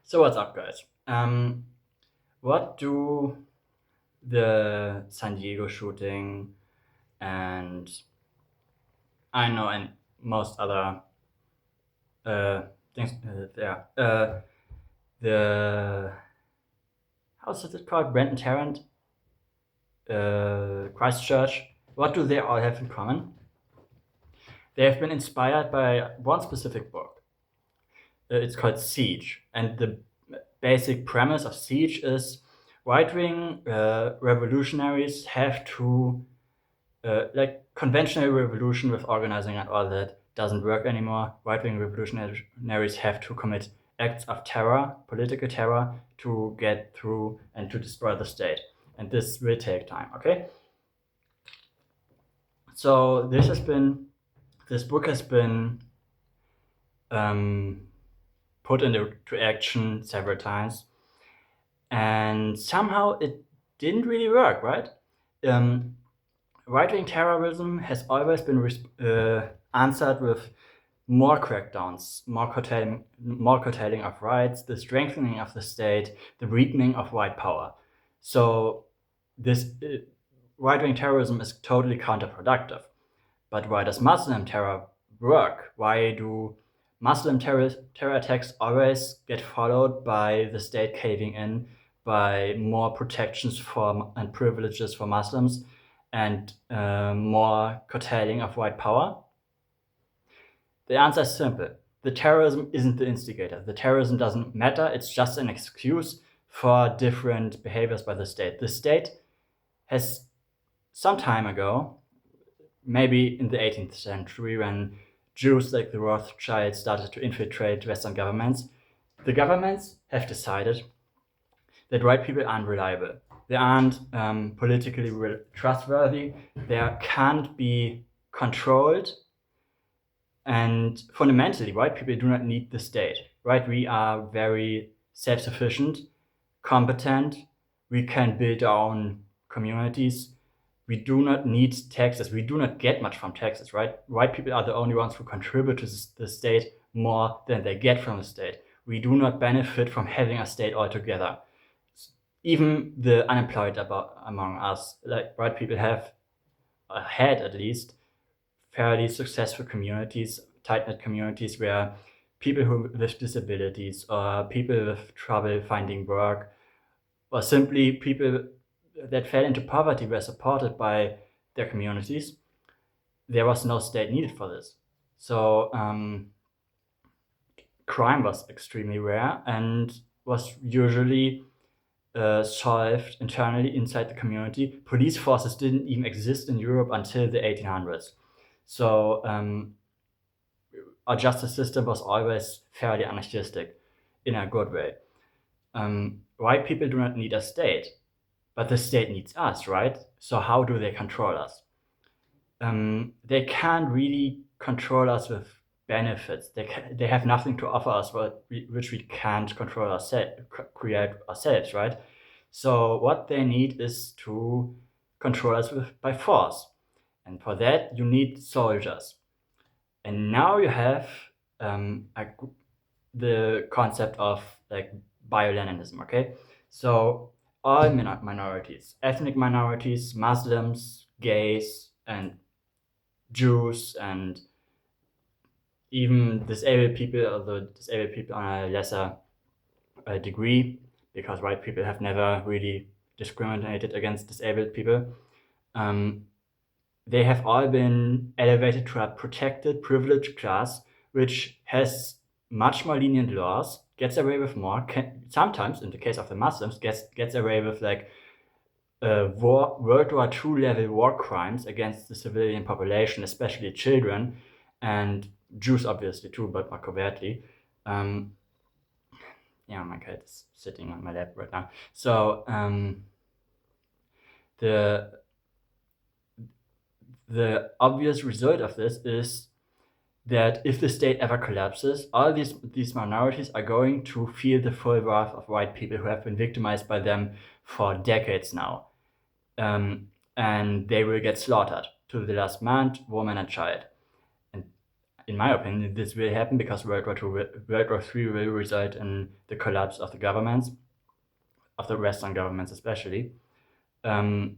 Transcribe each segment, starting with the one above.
So what's up, guys? What do the San Diego shooting and I know and most other things, the how's it called? Brenton Tarrant, Christchurch. What do they all have in common? They have been inspired by one specific book. It's called Siege, and the basic premise of Siege is right-wing revolutionaries have to like conventional revolution with organizing and all that doesn't work anymore. Right-wing revolutionaries have to commit acts of terror, political terror, to get through and to destroy the state. And this will take time, okay? So this book has been put into action several times, and somehow it didn't really work, right? Um, Right-wing terrorism has always been answered with more crackdowns, more curtailing of rights, the strengthening of the state, the weakening of white power. So this right-wing terrorism is totally counterproductive. But why does Muslim terror work? Why do Muslim terror attacks always get followed by the state caving in, by more protections for and privileges for Muslims, and more curtailing of white power? The answer is simple. The terrorism isn't the instigator. The terrorism doesn't matter. It's just an excuse for different behaviors by the state. The state has some time ago, maybe in the 18th century, when Jews like the Rothschilds started to infiltrate Western governments, the governments have decided that white people aren't reliable. They aren't politically trustworthy. They can't be controlled. And fundamentally, white people do not need the state, right? We are very self-sufficient, competent. We can build our own communities. We do not need taxes. We do not get much from taxes, right? White people are the only ones who contribute to the state more than they get from the state. We do not benefit from having a state altogether. Even the unemployed among us, like white people, have had at least fairly successful communities, tight-knit communities where people with disabilities or people with trouble finding work or simply people that fell into poverty were supported by their communities. There was no state needed for this. So crime was extremely rare and was usually solved internally inside the community. Police forces didn't even exist in Europe until the 1800s. So our justice system was always fairly anarchistic in a good way. White people do not need a state, but the state needs us, right? So how do they control us? They can't really control us with benefits. They have nothing to offer us which we can't control ourselves, create ourselves, right? So what they need is to control us by force. And for that, you need soldiers. And now you have the concept of like bio-Leninism, okay? So all minorities, ethnic minorities, Muslims, gays, and Jews, and even disabled people, although disabled people on a lesser degree, because white people have never really discriminated against disabled people. They have all been elevated to a protected, privileged class, which has much more lenient laws, gets away with more, sometimes, in the case of the Muslims, gets away with like World War II level war crimes against the civilian population, especially children, and Jews obviously too, but more covertly. Yeah, my cat is sitting on my lap right now. So the obvious result of this is that if the state ever collapses, all these minorities are going to feel the full wrath of white people who have been victimized by them for decades now. And they will get slaughtered to the last man, woman, and child. in my opinion, this will happen because World War III will result in the collapse of the governments, of the Western governments especially. Um,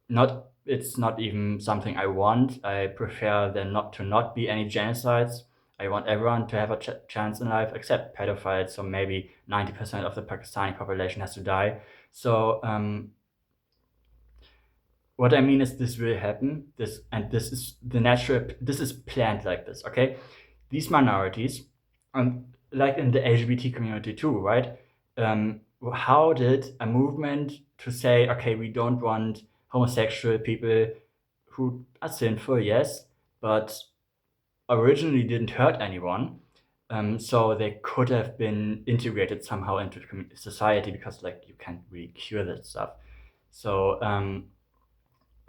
not It's not even something I want. I prefer there not be any genocides. I want everyone to have a chance in life, except pedophiles. So maybe 90% of the Pakistani population has to die. So what I mean is, this will happen. This is the natural. This is planned like this. Okay, these minorities, like in the LGBT community too, right? How did a movement to say, okay, we don't want homosexual people who are sinful, yes, but originally didn't hurt anyone, so they could have been integrated somehow into society, because like you can't really cure that stuff. So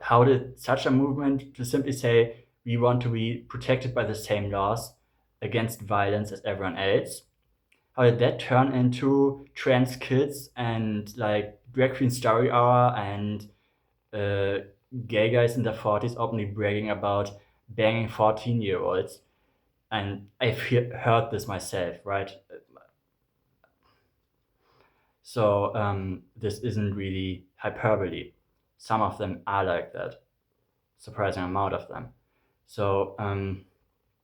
how did such a movement to simply say we want to be protected by the same laws against violence as everyone else, how did that turn into trans kids and like drag queen story hour and uh, gay guys in their 40s openly bragging about banging 14-year-olds? And I've heard this myself, right? So this isn't really hyperbole. Some of them are like that, surprising amount of them. So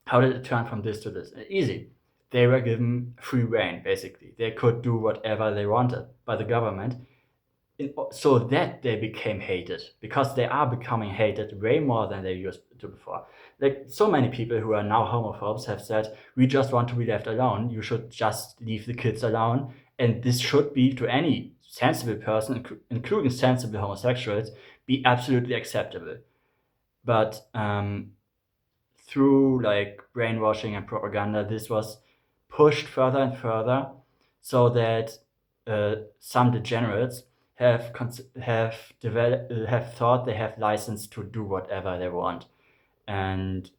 how did it turn from this to this? Easy. They were given free reign, basically. They could do whatever they wanted by the government, so that they became hated, because they are becoming hated way more than they used to before. Like, so many people who are now homophobes have said, we just want to be left alone. You should just leave the kids alone. And this should be, to any sensible person, including sensible homosexuals, be absolutely acceptable. But through like brainwashing and propaganda, this was pushed further and further, so that some degenerates have thought they have license to do whatever they want, and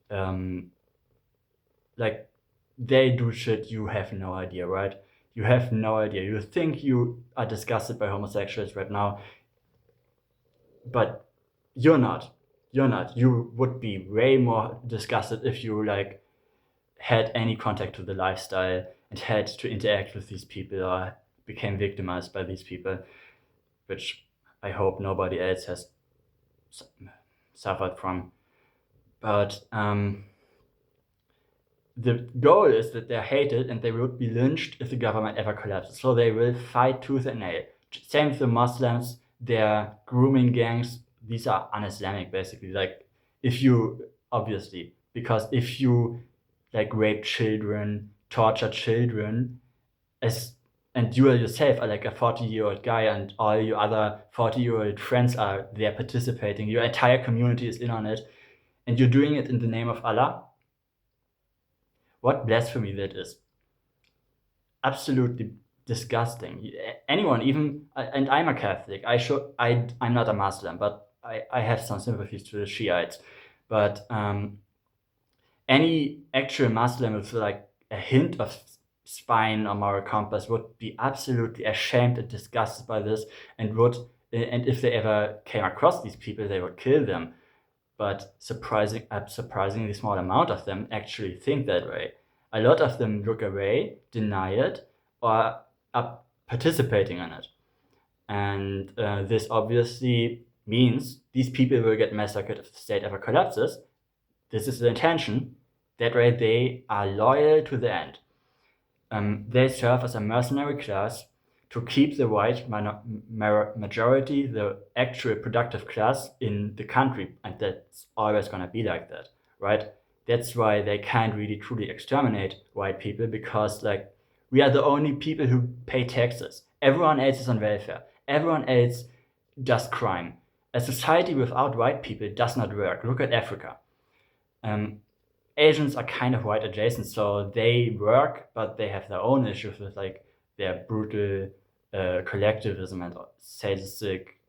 like they do shit you have no idea, right? You have no idea. You think you are disgusted by homosexuals right now, but you're not. You're not. You would be way more disgusted if you like had any contact to the lifestyle and had to interact with these people or became victimized by these people, which I hope nobody else has suffered from. But the goal is that they're hated and they would be lynched if the government ever collapses. So they will fight tooth and nail. Same with the Muslims, their grooming gangs. These are un-Islamic, basically. Like, if you, obviously, because if you like rape children, torture children, as and you yourself are like a 40-year-old guy, and all your other 40-year-old friends are there participating, your entire community is in on it, and you're doing it in the name of Allah, what blasphemy that is. Absolutely disgusting. Anyone, even, and I'm a Catholic. I'm not a Muslim, but I have some sympathies to the Shiites. But any actual Muslim with like a hint of spine or moral compass would be absolutely ashamed and disgusted by this, and if they ever came across these people, they would kill them. But a surprisingly small amount of them actually think that way. A lot of them look away, deny it, or are participating in it. And this obviously means these people will get massacred if the state ever collapses. This is the intention. That way they are loyal to the end. They serve as a mercenary class to keep the white majority, the actual productive class in the country, and that's always going to be like that, right? That's why they can't really truly exterminate white people, because like we are the only people who pay taxes. Everyone else is on welfare. Everyone else does crime. A society without white people does not work. Look at Africa. Um, Asians are kind of white adjacent, so they work, but they have their own issues with like their brutal collectivism and sadistic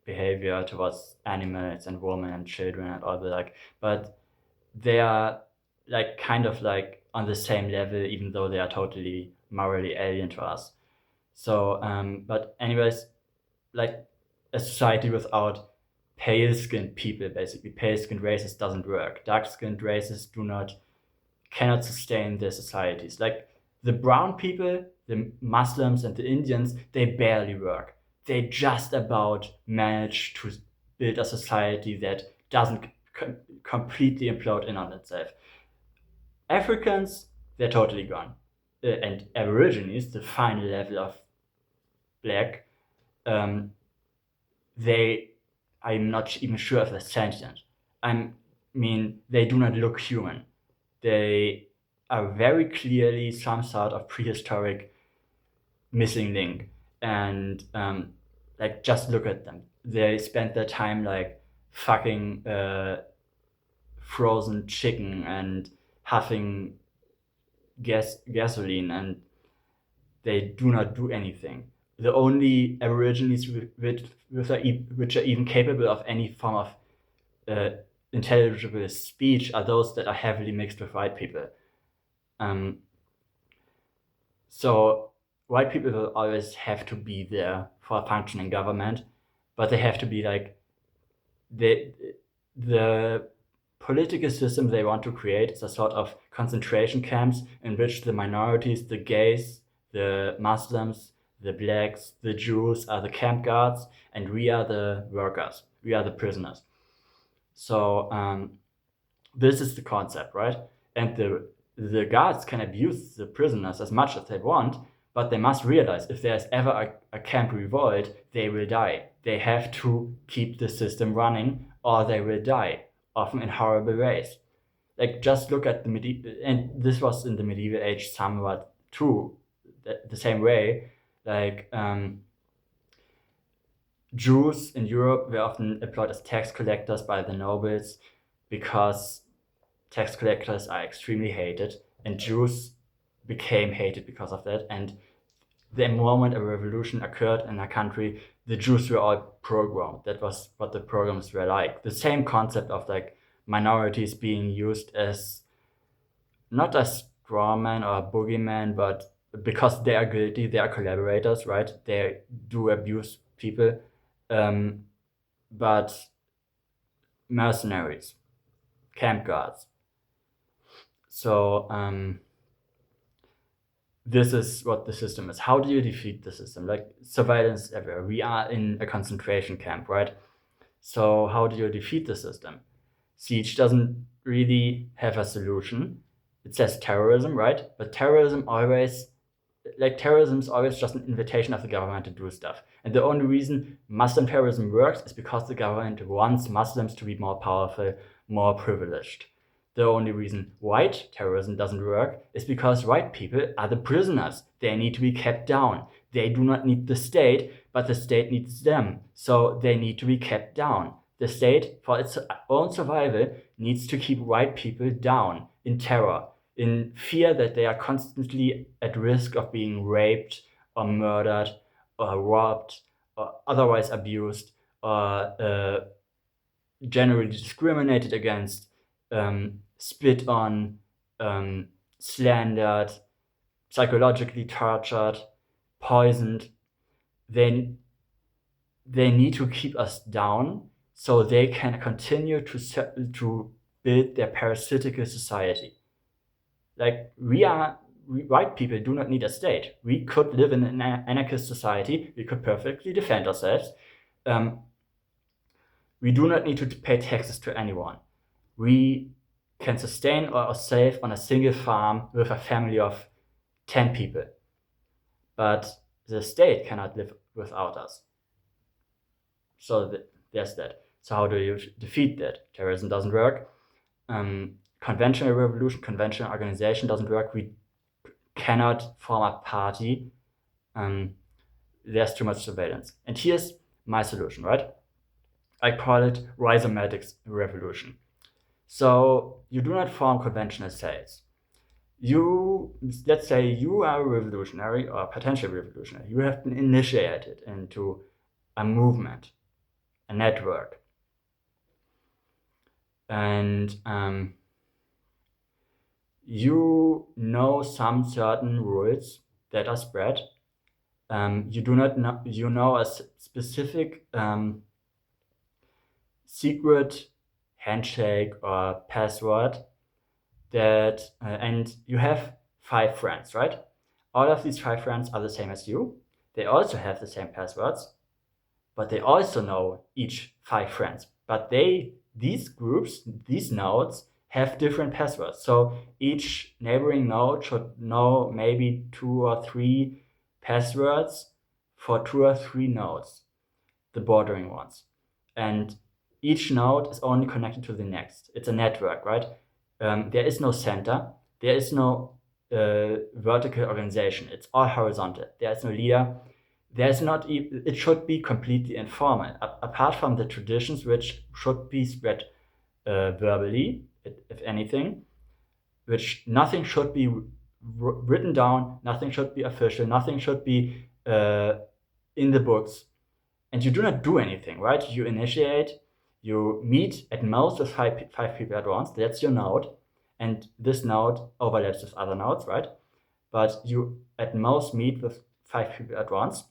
behavior towards animals and women and children and all the like. But they are like kind of like on the same level, even though they are totally morally alien to us. So, but anyways, like a society without pale skinned people, basically pale skinned races, doesn't work. Dark skinned races do not cannot sustain their societies. Like the brown people, the Muslims and the Indians, they barely work. They just about manage to build a society that doesn't completely implode in on itself. Africans, they're totally gone. And Aborigines, the final level of black, um, I'm not even sure if they're sentient. I mean, they do not look human. They are very clearly some sort of prehistoric missing link. And like, just look at them. They spent their time like fucking frozen chicken and huffing gasoline, and they do not do anything. The only Aborigines which are even capable of any form of uh, intelligible speech are those that are heavily mixed with white people. Um, so white people will always have to be there for a functioning government, but they have to be like the political system they want to create is a sort of concentration camps in which the minorities, the gays, the Muslims, the blacks, the Jews are the camp guards, and we are the workers. We are the prisoners. So this is the concept, right? And the guards can abuse the prisoners as much as they want, but they must realize if there's ever a camp revolt, they will die. They have to keep the system running, or they will die, often in horrible ways. Like, just look at the medieval, and this was in the medieval age somewhat too, the same way. Like, Jews in Europe were often employed as tax collectors by the nobles because tax collectors are extremely hated, and Jews became hated because of that. And the moment a revolution occurred in a country, the Jews were all pogromed. That was what the pogroms were like. The same concept of like minorities being used as not a strawman or a boogeyman, but because they are guilty, they are collaborators, right? They do abuse people, but mercenaries, camp guards. So this is what the system is. How do you defeat the system? Like, surveillance everywhere. We are in a concentration camp, right? So how do you defeat the system? Siege doesn't really have a solution. It says terrorism, right? But terrorism is always just an invitation of the government to do stuff. And the only reason Muslim terrorism works is because the government wants Muslims to be more powerful, more privileged. The only reason white terrorism doesn't work is because white people are the prisoners. They need to be kept down. They do not need the state, but the state needs them. So they need to be kept down. The state, for its own survival, needs to keep white people down in terror, in fear that they are constantly at risk of being raped or murdered or robbed or otherwise abused or generally discriminated against, spit on, slandered, psychologically tortured, poisoned. They need to keep us down so they can continue to build their parasitical society. Like, white people do not need a state. We could live in an anarchist society. We could perfectly defend ourselves. We do not need to pay taxes to anyone. We can sustain ourselves on a single farm with a family of 10 people. But the state cannot live without us. So there's that. So how do you defeat that? Terrorism doesn't work. Conventional revolution, conventional organization doesn't work. We cannot form a party. There's too much surveillance. And here's my solution, right? I call it Rhizomatic revolution. So you do not form conventional cells. Let's say you are a revolutionary or a potential revolutionary. You have been initiated into a movement, a network. And you know some certain rules that are spread. You do not know, you know a specific secret handshake or password that, and you have 5 friends, right? All of these 5 friends are the same as you. They also have the same passwords, but they also know each 5 friends. But these groups, these nodes, have different passwords. So each neighboring node should know maybe 2 or 3 passwords for 2 or 3 nodes, the bordering ones. And each node is only connected to the next. It's a network, right? There is no center. There is no vertical organization. It's all horizontal. There is no leader. There's not even, it should be completely informal, apart from the traditions which should be spread verbally, if anything, which nothing should be written down, nothing should be official, nothing should be in the books. And you do not do anything, right? You initiate, you meet at most with five people at once. That's your node. And this node overlaps with other nodes, right? But you at most meet with 5 people at once.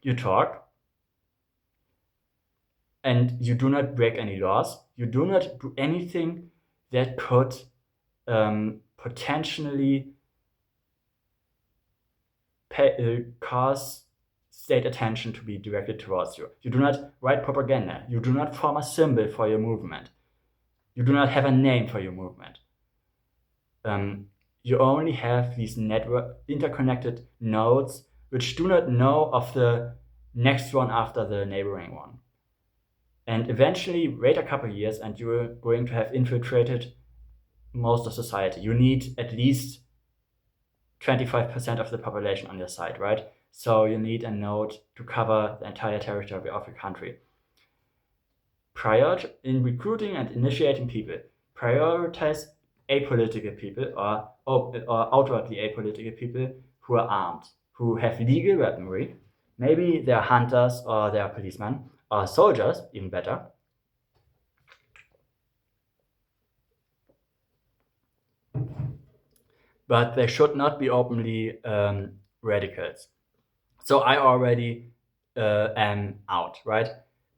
You talk, and you do not break any laws. You do not do anything that could potentially cause state attention to be directed towards you. You do not write propaganda. You do not form a symbol for your movement. You do not have a name for your movement. You only have these network interconnected nodes which do not know of the next one after the neighboring one. And eventually, wait a couple years, and you're going to have infiltrated most of society. You need at least 25% of the population on your side, right? So you need a node to cover the entire territory of your country. In recruiting and initiating people, prioritize apolitical people or outwardly apolitical people who are armed, who have legal weaponry. Maybe they're hunters or they're policemen or soldiers, even better. But they should not be openly radicals. So I already am out, right?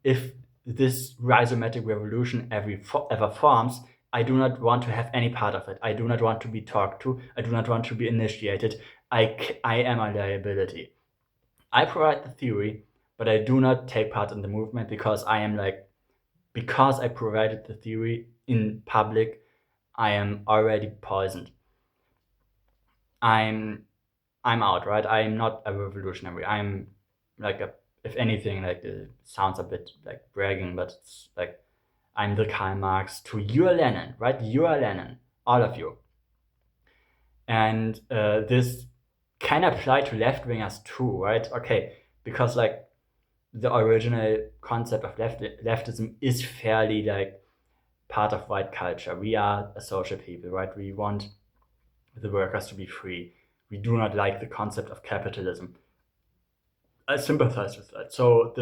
If this rhizomatic revolution ever forms, I do not want to have any part of it. I do not want to be talked to. I do not want to be initiated. I am a liability. I provide the theory, but I do not take part in the movement because because I provided the theory in public, I am already poisoned. I'm out, right? I'm not a revolutionary. I'm like if anything, like it sounds a bit like bragging, but it's like I'm the Karl Marx to your Lenin, right? You are Lenin, all of you. And this can apply to left wingers too, right? Okay, because like the original concept of leftism is fairly like part of white culture. We are a social people, right? We want the workers to be free. We do not like the concept of capitalism. I sympathize with that. So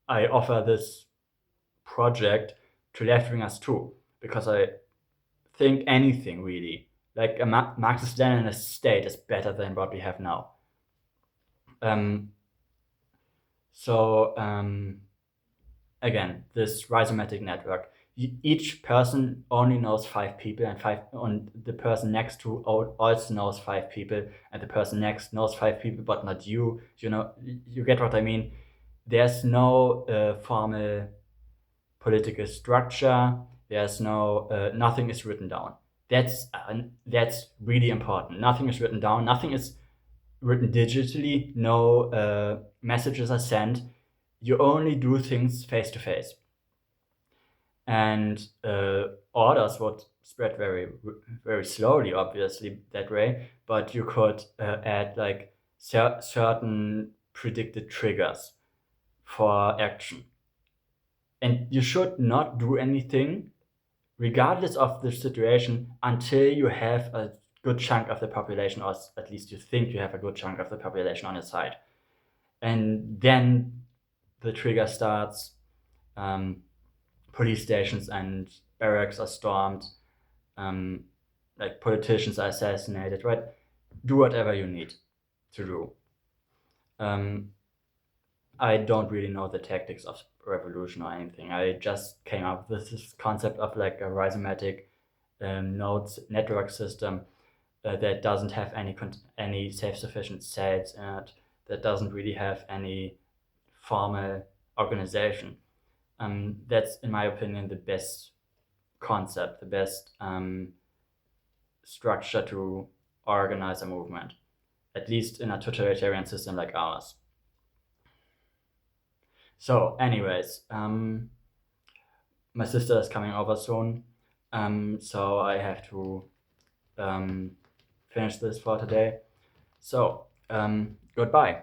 I offer this project to left wingers too, because I think anything really, like a Marxist-Leninist state, is better than what we have now. Um, so again, this rhizomatic network. Each person only knows 5 people, and the person next to also knows 5 people, and the person next knows 5 people, but not you. You know, you get what I mean. There's no formal political structure. There's no nothing is written down. That's really important. Nothing is written down. Nothing is written digitally. No messages are sent. You only do things face to face. And orders would spread very slowly, obviously that way. But you could add like certain predicted triggers for action. And you should not do anything, regardless of the situation, until you have a good chunk of the population, or at least you think you have a good chunk of the population on your side. And then the trigger starts. Police stations and barracks are stormed. Like politicians are assassinated, right? Do whatever you need to do. I don't really know the tactics of revolution or anything. I just came up with this concept of like a rhizomatic nodes network system that doesn't have any self-sufficient states in it, that doesn't really have any formal organization. That's, in my opinion, the best concept, the best structure to organize a movement, at least in a totalitarian system like ours. So, anyways, my sister is coming over soon, so I have to finish this for today. So, goodbye.